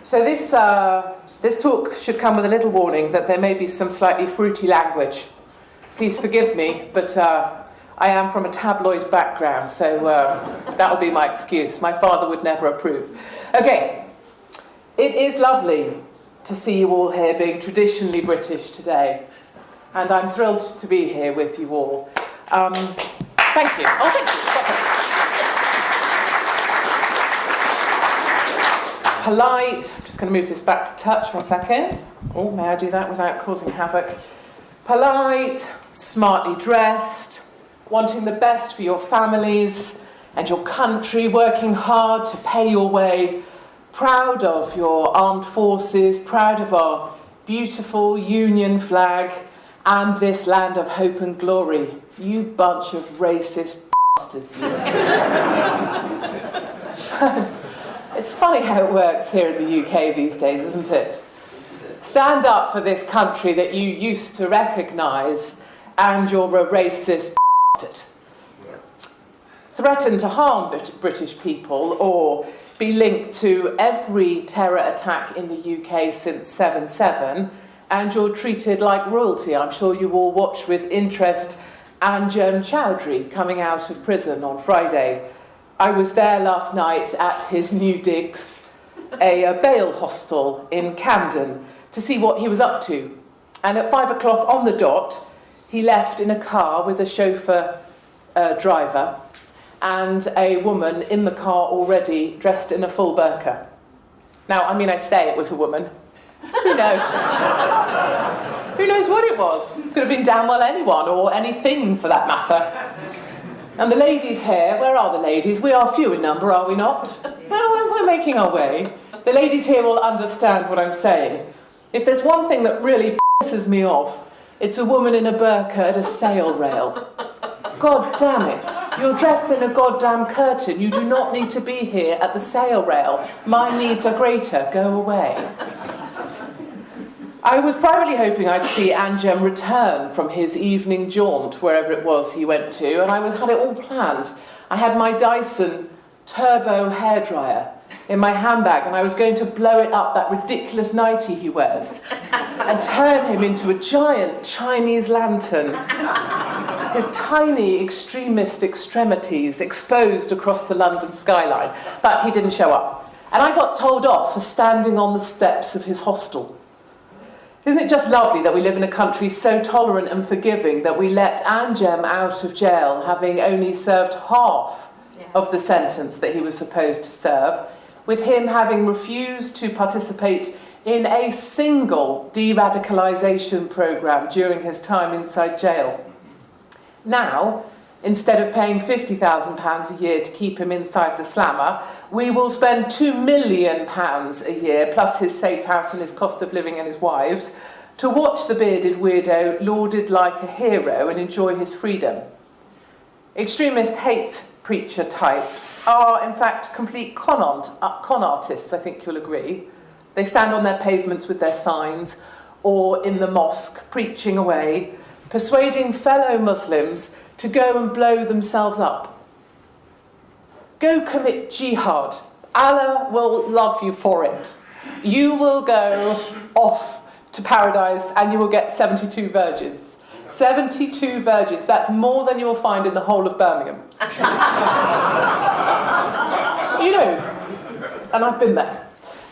So this talk should come with a little warning that there may be some slightly fruity language. Please forgive me, but I am from a tabloid background, so that'll be my excuse. My father would never approve. Okay, it is lovely to see you all here being traditionally British today, and I'm thrilled to be here with you all. Thank you. Oh, thank you. Polite, I'm just going to move this back a touch, 1 second. Oh, may I do that without causing havoc? Polite, smartly dressed, wanting the best for your families and your country, working hard to pay your way, proud of your armed forces, proud of our beautiful Union flag and this land of hope and glory. You bunch of racist bastards. It's funny how it works here in the UK these days, isn't it? Stand up for this country that you used to recognise, and you're a racist bastard. Threaten to harm British people or be linked to every terror attack in the UK since 7/7, and you're treated like royalty. I'm sure you all watched with interest Anjem Choudary coming out of prison on Friday. I was there last night at his new digs, a bail hostel in Camden, to see what he was up to. And at 5 o'clock on the dot, he left in a car with a chauffeur driver and a woman in the car already dressed in a full burqa. Now, I mean, I say it was a woman. Who knows? Who knows what it was? Could have been damn well anyone, or anything for that matter. And the ladies here, where are the ladies? We are few in number, are we not? Well, we're making our way. The ladies here will understand what I'm saying. If there's one thing that really pisses me off, it's a woman in a burqa at a sail rail. God damn it. You're dressed in a goddamn curtain. You do not need to be here at the sail rail. My needs are greater. Go away. I was privately hoping I'd see Anjem return from his evening jaunt, wherever it was he went to, and I had it all planned. I had my Dyson turbo hairdryer in my handbag, and I was going to blow it up, that ridiculous nightie he wears, and turn him into a giant Chinese lantern. His tiny extremist extremities exposed across the London skyline. But he didn't show up. And I got told off for standing on the steps of his hostel. Isn't it just lovely that we live in a country so tolerant and forgiving that we let Anjem out of jail having only served half of the sentence that he was supposed to serve, with him having refused to participate in a single de-radicalisation programme during his time inside jail. Now, instead of paying £50,000 a year to keep him inside the slammer, we will spend £2 million a year, plus his safe house and his cost of living and his wives, to watch the bearded weirdo lauded like a hero and enjoy his freedom. Extremist hate preacher types are, in fact, complete con artists, I think you'll agree. They stand on their pavements with their signs, or in the mosque, preaching away, persuading fellow Muslims to go and blow themselves up. Go commit jihad. Allah will love you for it. You will go off to paradise and you will get 72 virgins. 72 virgins. That's more than you'll find in the whole of Birmingham. You know, and I've been there.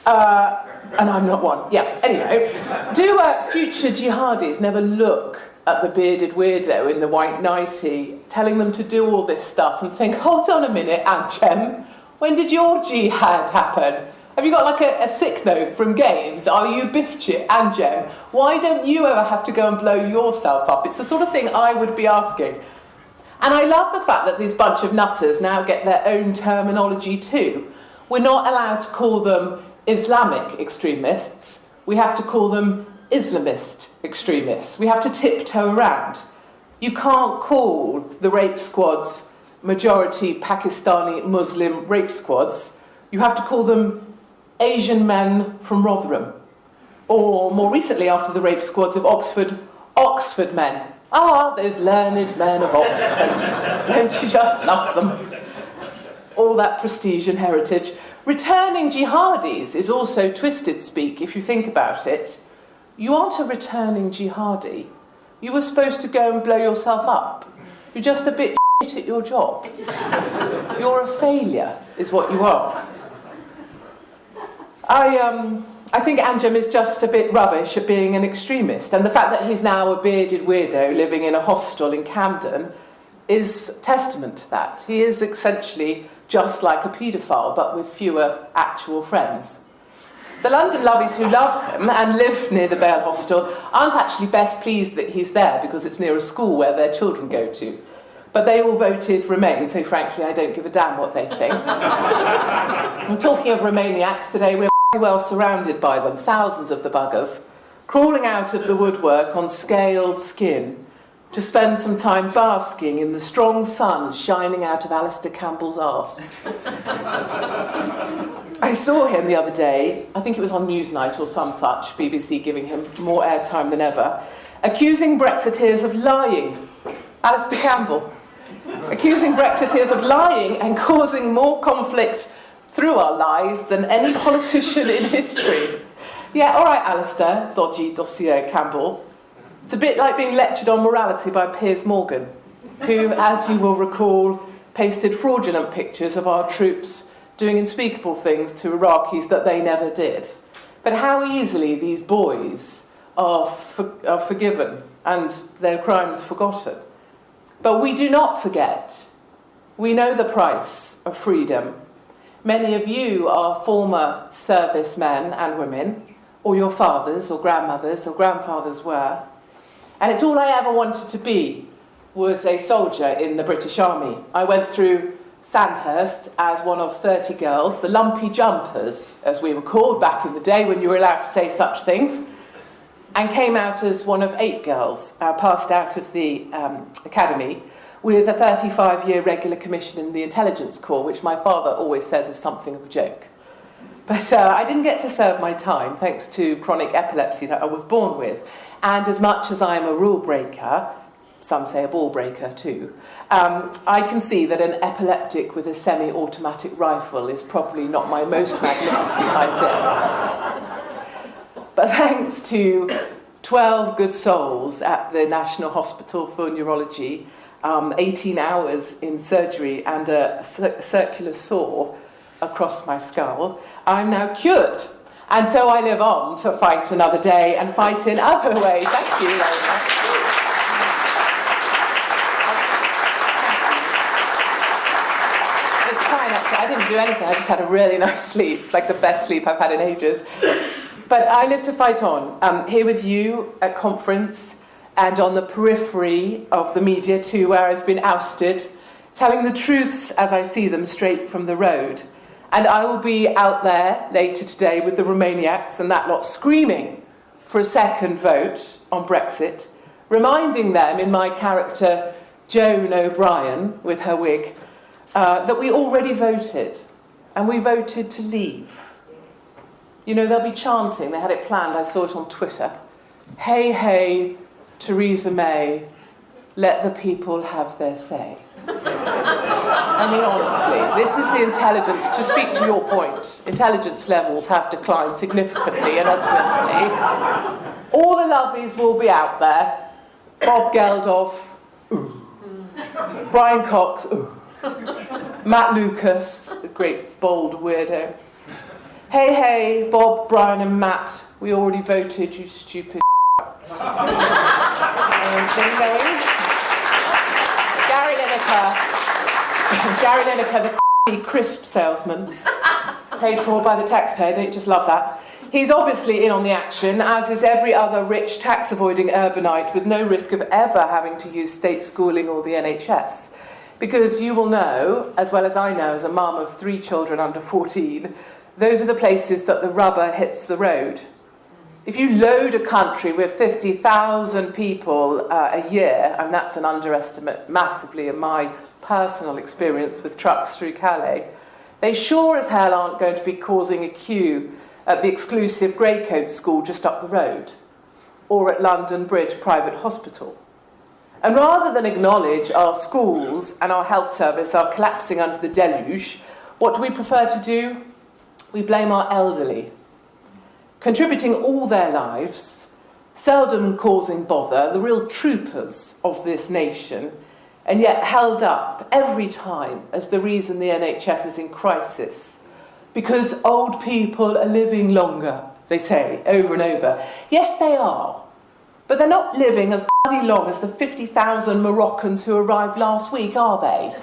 And I'm not one. Yes, anyway. Do future jihadis never look at the bearded weirdo in the white nightie, telling them to do all this stuff and think, hold on a minute, Anjem, when did your jihad happen? Have you got like a sick note from games? Are you Biffchit, Anjem? Why don't you ever have to go and blow yourself up? It's the sort of thing I would be asking. And I love the fact that this bunch of nutters now get their own terminology too. We're not allowed to call them Islamic extremists. We have to call them Islamist extremists. We have to tiptoe around. You can't call the rape squads majority Pakistani Muslim rape squads. You have to call them Asian men from Rotherham. Or more recently, after the rape squads of Oxford, Oxford men. Ah, those learned men of Oxford. Don't you just love them? all that prestige and heritage. Returning jihadis is also twisted speak, if you think about it. You aren't a returning jihadi. You were supposed to go and blow yourself up. You're just a bit shit at your job. You're a failure, is what you are. I think Anjem is just a bit rubbish at being an extremist, and the fact that he's now a bearded weirdo living in a hostel in Camden is testament to that. He is essentially just like a paedophile, but with fewer actual friends. The London lovies who love him and live near the Bale Hostel aren't actually best pleased that he's there because it's near a school where their children go to. But they all voted Remain, so frankly I don't give a damn what they think. And talking of Remainiacs, today we're well surrounded by them, thousands of the buggers, crawling out of the woodwork on scaled skin to spend some time basking in the strong sun shining out of Alistair Campbell's arse. I saw him the other day, I think it was on Newsnight or some such, BBC giving him more airtime than ever, accusing Brexiteers of lying. Alistair Campbell. Accusing Brexiteers of lying and causing more conflict through our lies than any politician in history. Yeah, all right, Alistair, dodgy dossier Campbell. It's a bit like being lectured on morality by Piers Morgan, who, as you will recall, pasted fraudulent pictures of our troops doing unspeakable things to Iraqis that they never did. But how easily these boys are forgiven and their crimes forgotten. But we do not forget. We know the price of freedom. Many of you are former servicemen and women, or your fathers or grandmothers or grandfathers were. And it's all I ever wanted to be, was a soldier in the British Army. I went through Sandhurst as one of 30 girls, the lumpy jumpers, as we were called back in the day when you were allowed to say such things, and came out as one of 8 girls, passed out of the academy, with a 35-year regular commission in the Intelligence Corps, which my father always says is something of a joke. But I didn't get to serve my time, thanks to chronic epilepsy that I was born with. And as much as I am a rule breaker, some say a ball breaker too, I can see that an epileptic with a semi-automatic rifle is probably not my most magnificent idea. But thanks to 12 good souls at the National Hospital for Neurology, 18 hours in surgery and a circular saw across my skull, I'm now cured. And so I live on to fight another day and fight in other ways. Thank you very much. It's fine, actually. I didn't do anything. I just had a really nice sleep, like the best sleep I've had in ages. But I live to fight on, here with you at conference and on the periphery of the media too, where I've been ousted, telling the truths as I see them straight from the road. And I will be out there later today with the Remainiacs and that lot screaming for a second vote on Brexit, reminding them in my character Joan O'Brien with her wig that we already voted, and we voted to leave. You know, they'll be chanting, they had it planned, I saw it on Twitter. Hey, hey, Theresa May, let the people have their say. I mean, honestly, this is the intelligence, to speak to your point, intelligence levels have declined significantly, and obviously, all the lovies will be out there. Bob Geldof, ooh. Brian Cox, ooh. Matt Lucas, the great bold weirdo. Hey, hey, Bob, Brian and Matt, we already voted, you stupid Gary Lineker, the crisp salesman, paid for by the taxpayer, don't you just love that? He's obviously in on the action, as is every other rich tax-avoiding urbanite with no risk of ever having to use state schooling or the NHS. Because you will know, as well as I know as a mum of 3 children under 14, those are the places that the rubber hits the road. If you load a country with 50,000 people a year, and that's an underestimate massively in my personal experience with trucks through Calais, they sure as hell aren't going to be causing a queue at the exclusive Greycoat School just up the road, or at London Bridge Private Hospital. And rather than acknowledge our schools and our health service are collapsing under the deluge, what do we prefer to do? We blame our elderly, contributing all their lives, seldom causing bother, the real troopers of this nation, and yet held up every time as the reason the NHS is in crisis. Because old people are living longer, they say over and over. Yes, they are. But they're not living as bloody long as the 50,000 Moroccans who arrived last week, are they?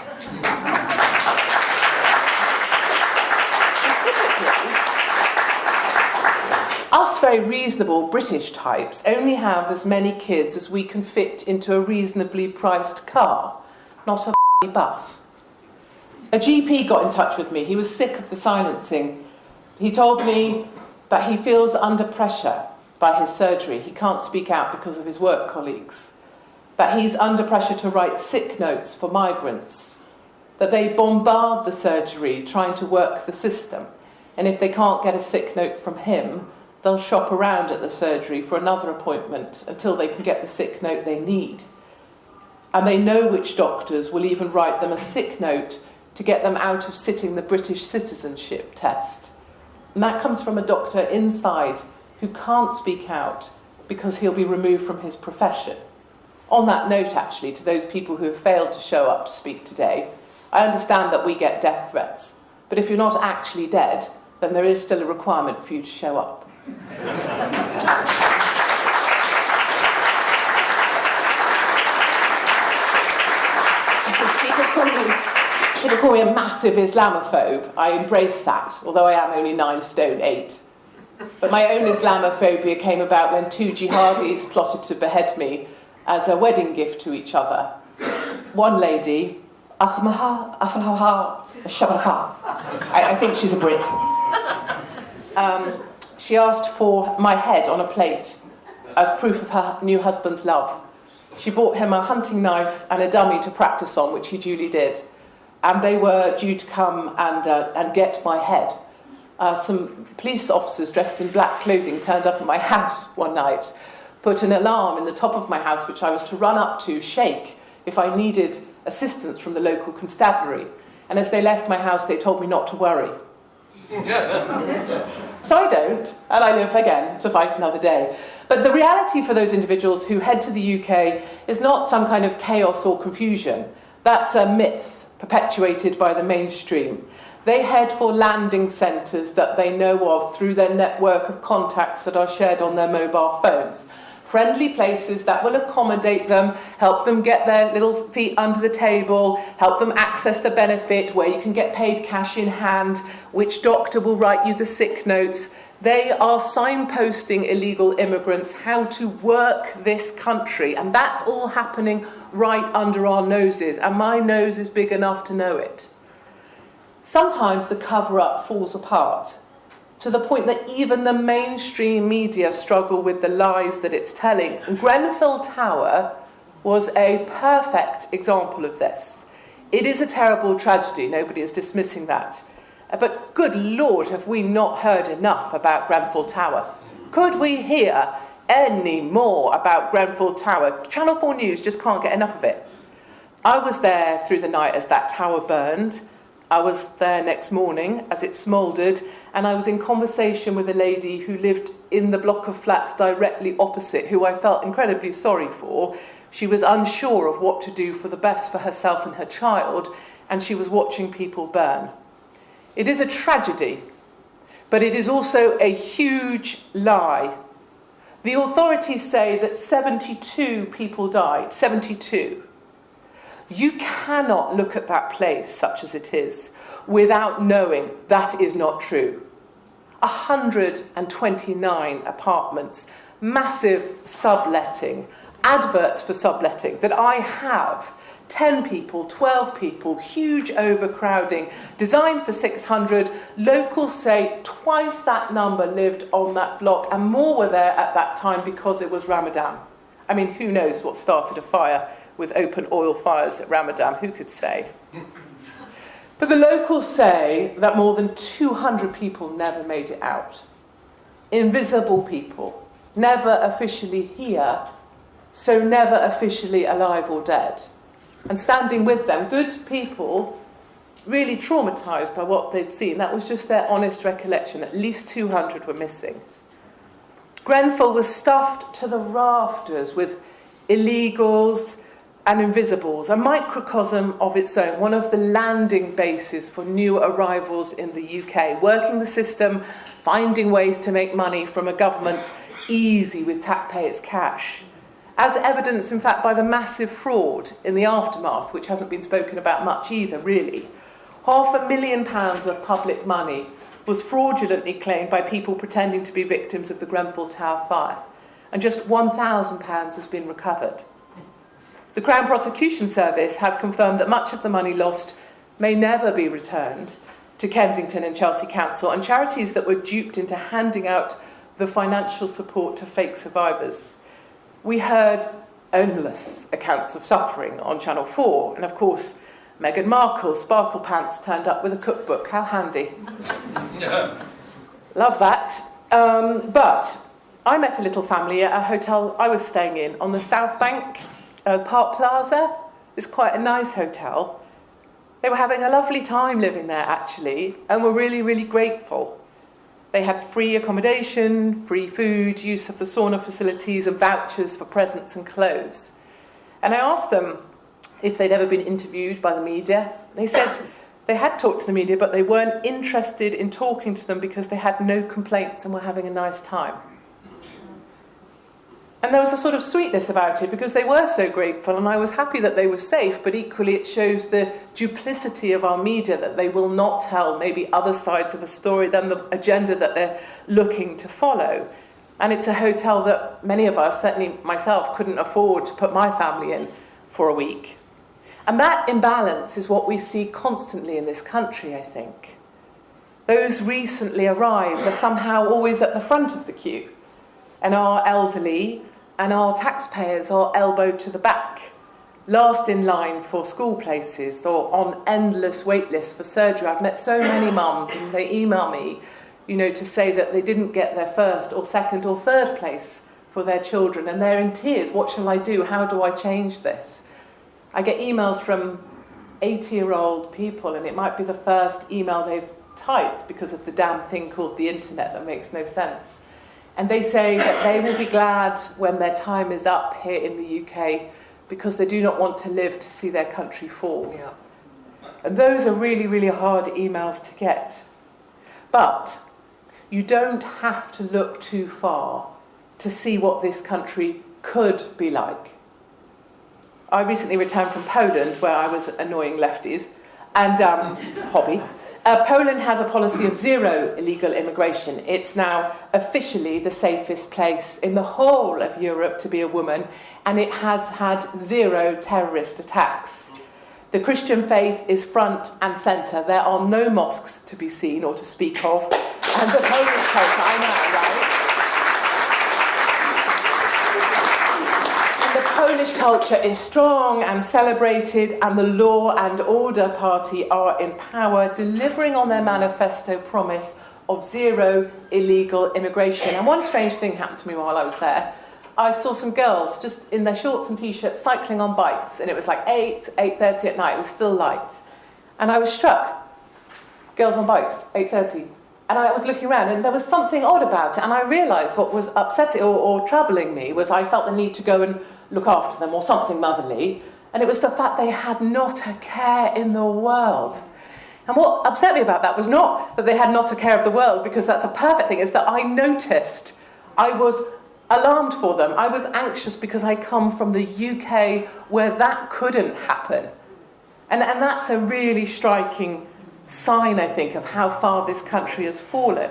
Us very reasonable British types only have as many kids as we can fit into a reasonably priced car, not a bus. A GP got in touch with me. He was sick of the silencing. He told me that he feels under pressure by his surgery. He can't speak out because of his work colleagues. That he's under pressure to write sick notes for migrants. That they bombard the surgery trying to work the system. And if they can't get a sick note from him, they'll shop around at the surgery for another appointment until they can get the sick note they need. And they know which doctors will even write them a sick note to get them out of sitting the British citizenship test. And that comes from a doctor inside who can't speak out because he'll be removed from his profession. On that note, actually, to those people who have failed to show up to speak today, I understand that we get death threats. But if you're not actually dead, then there is still a requirement for you to show up. People call me a massive Islamophobe. I embrace that, although I am only 9 stone 8. But my own Islamophobia came about when 2 jihadis plotted to behead me as a wedding gift to each other. One lady, I think she's a Brit. She asked for my head on a plate as proof of her new husband's love. She bought him a hunting knife and a dummy to practice on, which he duly did. And they were due to come and get my head. Some police officers dressed in black clothing turned up at my house one night, put an alarm in the top of my house, which I was to run up to, shake, if I needed assistance from the local constabulary. And as they left my house, they told me not to worry. So I don't, and I live again to fight another day. But the reality for those individuals who head to the UK is not some kind of chaos or confusion. That's a myth perpetuated by the mainstream. They head for landing centres that they know of through their network of contacts that are shared on their mobile phones. Friendly places that will accommodate them, help them get their little feet under the table, help them access the benefit where you can get paid cash in hand, which doctor will write you the sick notes. They are signposting illegal immigrants how to work this country, and that's all happening right under our noses, and my nose is big enough to know it. Sometimes the cover-up falls apart, to the point that even the mainstream media struggle with the lies that it's telling. And Grenfell Tower was a perfect example of this. It is a terrible tragedy, nobody is dismissing that. But good Lord, have we not heard enough about Grenfell Tower? Could we hear any more about Grenfell Tower? Channel 4 News just can't get enough of it. I was there through the night as that tower burned. I was there next morning as it smouldered, and I was in conversation with a lady who lived in the block of flats directly opposite, who I felt incredibly sorry for. She was unsure of what to do for the best for herself and her child, and she was watching people burn. It is a tragedy, but it is also a huge lie. The authorities say that 72 people died, 72. You cannot look at that place, such as it is, without knowing that is not true. 129 apartments, massive subletting, adverts for subletting that I have. 10 people, 12 people, huge overcrowding, designed for 600. Locals say twice that number lived on that block, and more were there at that time because it was Ramadan. I mean, who knows what started a fire with open oil fires at Ramadan, who could say? But the locals say that more than 200 people never made it out. Invisible people, never officially here, so never officially alive or dead. And standing with them, good people, really traumatised by what they'd seen. That was just their honest recollection. At least 200 were missing. Grenfell was stuffed to the rafters with illegals and invisibles, a microcosm of its own, one of the landing bases for new arrivals in the UK, working the system, finding ways to make money from a government easy with taxpayers' cash. As evidenced, in fact, by the massive fraud in the aftermath, which hasn't been spoken about much either, really. £500,000 of public money was fraudulently claimed by people pretending to be victims of the Grenfell Tower fire, and just £1,000 has been recovered. The Crown Prosecution Service has confirmed that much of the money lost may never be returned to Kensington and Chelsea Council and charities that were duped into handing out the financial support to fake survivors. We heard endless accounts of suffering on Channel 4, and of course, Meghan Markle's sparkle pants turned up with a cookbook. How handy. Love that. But I met a little family at a hotel I was staying in on the South Bank, Park Plaza. It's quite a nice hotel. They were having a lovely time living there, actually, and were really, really grateful. They had free accommodation, free food, use of the sauna facilities, and vouchers for presents and clothes. And I asked them if they'd ever been interviewed by the media. They said they had talked to the media, but they weren't interested in talking to them because they had no complaints and were having a nice time. And there was a sort of sweetness about it because they were so grateful, and I was happy that they were safe, but equally it shows the duplicity of our media, that they will not tell maybe other sides of a story than the agenda that they're looking to follow. And it's a hotel that many of us, certainly myself, couldn't afford to put my family in for a week. And that imbalance is what we see constantly in this country, I think. Those recently arrived are somehow always at the front of the queue, and our elderly and our taxpayers are elbowed to the back, last in line for school places or on endless wait lists for surgery. I've met so many mums, and they email me, to say that they didn't get their first or second or third place for their children, and they're in tears. What shall I do? How do I change this? I get emails from 80-year-old people, and it might be the first email they've typed because of the damn thing called the internet that makes no sense. And they say that they will be glad when their time is up here in the UK because they do not want to live to see their country fall. Yeah. And those are really, really hard emails to get. But you don't have to look too far to see what this country could be like. I recently returned from Poland, where I was annoying lefties, and it's a hobby. Poland has a policy of zero illegal immigration. It's now officially the safest place in the whole of Europe to be a woman, and it has had zero terrorist attacks. The Christian faith is front and centre. There are no mosques to be seen or to speak of. And the Polish culture, I know, right? Polish culture is strong and celebrated, and the Law and Order Party are in power, delivering on their manifesto promise of zero illegal immigration. And one strange thing happened to me while I was there. I saw some girls just in their shorts and t-shirts cycling on bikes, and it was like 8:30 at night. It was still light. And I was struck. Girls on bikes, 8:30. And I was looking around, and there was something odd about it. And I realised what was upsetting or troubling me was I felt the need to go and look after them or something motherly. And it was the fact they had not a care in the world. And what upset me about that was not that they had not a care of the world, because that's a perfect thing, is that I noticed. I was alarmed for them. I was anxious because I come from the UK where that couldn't happen. And that's a really striking sign, I think, of how far this country has fallen.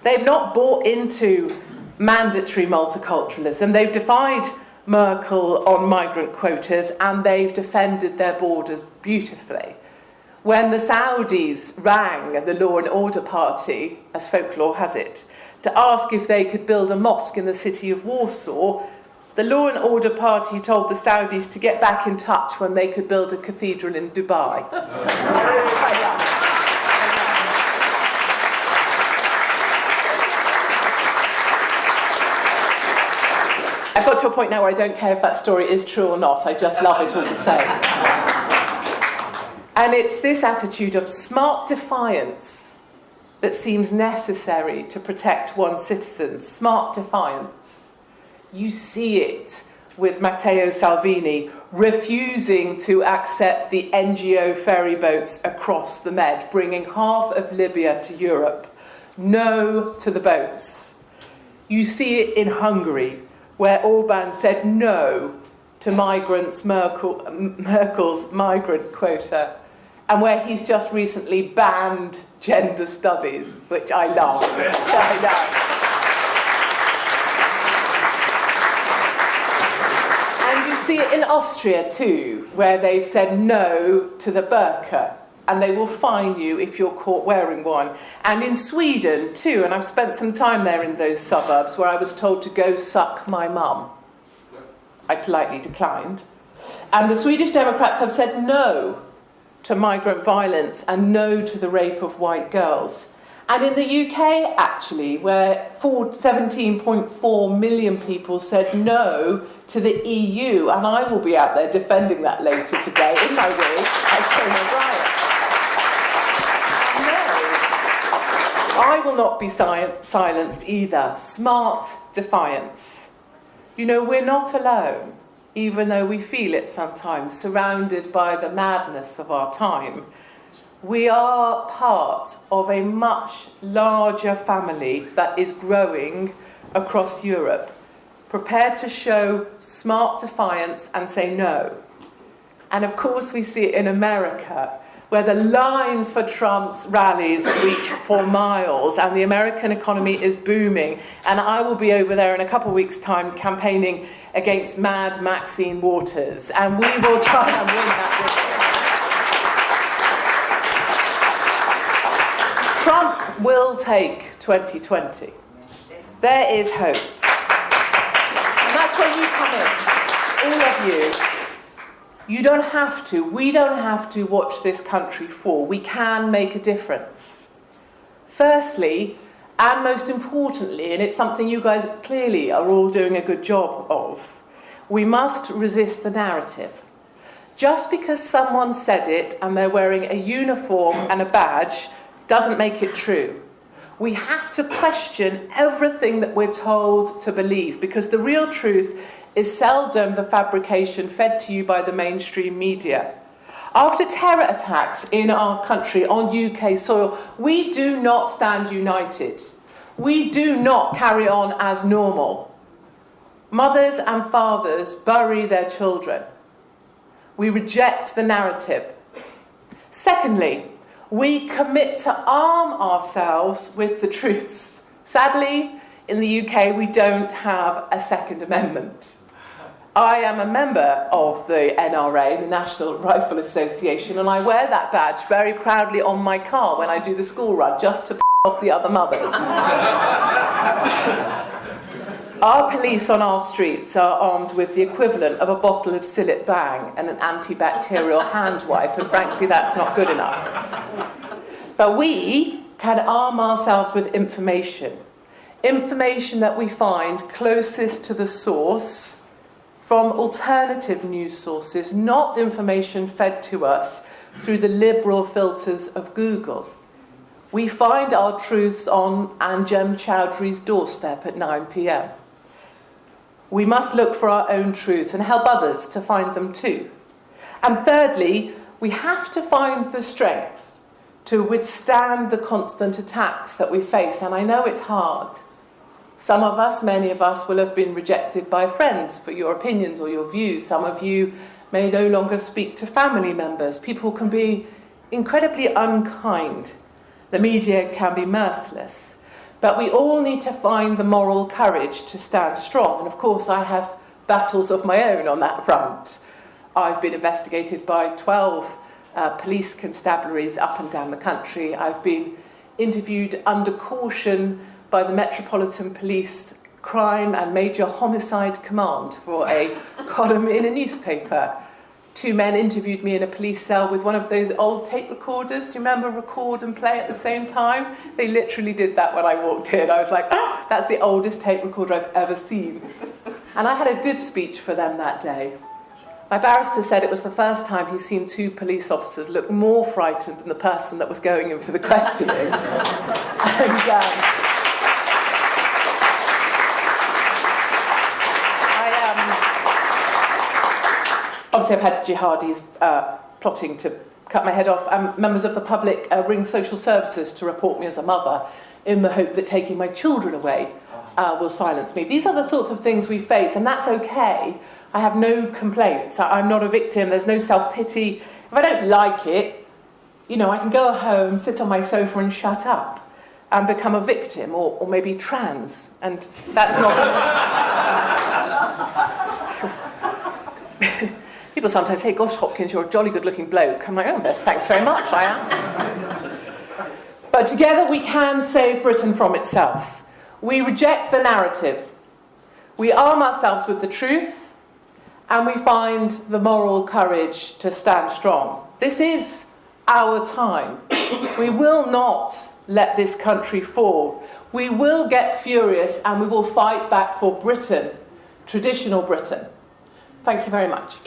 They've not bought into mandatory multiculturalism. They've defied Merkel on migrant quotas, and they've defended their borders beautifully. When the Saudis rang the Law and Order Party, as folklore has it, to ask if they could build a mosque in the city of Warsaw, the Law and Order Party told the Saudis to get back in touch when they could build a cathedral in Dubai. I've got to a point now where I don't care if that story is true or not. I just love it all the same. And it's this attitude of smart defiance that seems necessary to protect one's citizens. Smart defiance. You see it with Matteo Salvini refusing to accept the NGO ferry boats across the Med, bringing half of Libya to Europe. No to the boats. You see it in Hungary, where Orban said no to Merkel's migrant quota, and where he's just recently banned gender studies, which I love. I love. And you see it in Austria too, where they've said no to the burqa, and they will fine you if you're caught wearing one. And in Sweden too, and I've spent some time there in those suburbs, where I was told to go suck my mum. I politely declined. And the Swedish Democrats have said no to migrant violence and no to the rape of white girls. And in the UK, actually, where 17.4 million people said no to the EU, and I will be out there defending that later today in my wig as Tony O'Brien. No, I will not be silenced either. Smart defiance. You know, we're not alone, even though we feel it sometimes, surrounded by the madness of our time. We are part of a much larger family that is growing across Europe, prepared to show smart defiance and say no. And of course we see it in America, where the lines for Trump's rallies reach for miles and the American economy is booming. And I will be over there in a couple of weeks' time campaigning against Mad Maxine Waters, and we will try and win that district. Trump will take 2020. There is hope. And that's where you come in, all of you. You don't have to, we don't have to watch this country fall. We can make a difference. Firstly, and most importantly, and it's something you guys clearly are all doing a good job of, we must resist the narrative. Just because someone said it and they're wearing a uniform and a badge doesn't make it true. We have to question everything that we're told to believe, because the real truth is seldom the fabrication fed to you by the mainstream media. After terror attacks in our country on UK soil, we do not stand united. We do not carry on as normal. Mothers and fathers bury their children. We reject the narrative. Secondly, we commit to arm ourselves with the truths. Sadly, in the UK, we don't have a Second Amendment. I am a member of the NRA, the National Rifle Association, and I wear that badge very proudly on my car when I do the school run, just to off the other mothers. Our police on our streets are armed with the equivalent of a bottle of Cillit Bang and an antibacterial hand wipe, and frankly, that's not good enough. But we can arm ourselves with information. Information that we find closest to the source from alternative news sources, not information fed to us through the liberal filters of Google. We find our truths on Anjem Choudhary's doorstep at 9 p.m. We must look for our own truths and help others to find them too. And thirdly, we have to find the strength to withstand the constant attacks that we face. And I know it's hard. Some of us, many of us, will have been rejected by friends for your opinions or your views. Some of you may no longer speak to family members. People can be incredibly unkind. The media can be merciless. But we all need to find the moral courage to stand strong. And of course, I have battles of my own on that front. I've been investigated by 12 police constabularies up and down the country. I've been interviewed under caution by the Metropolitan Police Crime and Major Homicide Command for a column in a newspaper. 2 men interviewed me in a police cell with one of those old tape recorders. Do you remember record and play at the same time? They literally did that when I walked in. I was like, oh, that's the oldest tape recorder I've ever seen. And I had a good speech for them that day. My barrister said it was the first time he's seen two police officers look more frightened than the person that was going in for the questioning. Obviously, I've had jihadis plotting to cut my head off, and members of the public ring social services to report me as a mother in the hope that taking my children away will silence me. These are the sorts of things we face, and that's okay. I have no complaints. I'm not a victim. There's no self-pity. If I don't like it, I can go home, sit on my sofa and shut up and become a victim, or maybe trans, and that's not... People sometimes say, gosh, Hopkins, you're a jolly good-looking bloke. I'm like, oh, yes, thanks very much, I am. But together we can save Britain from itself. We reject the narrative. We arm ourselves with the truth, and we find the moral courage to stand strong. This is our time. We will not let this country fall. We will get furious, and we will fight back for Britain, traditional Britain. Thank you very much.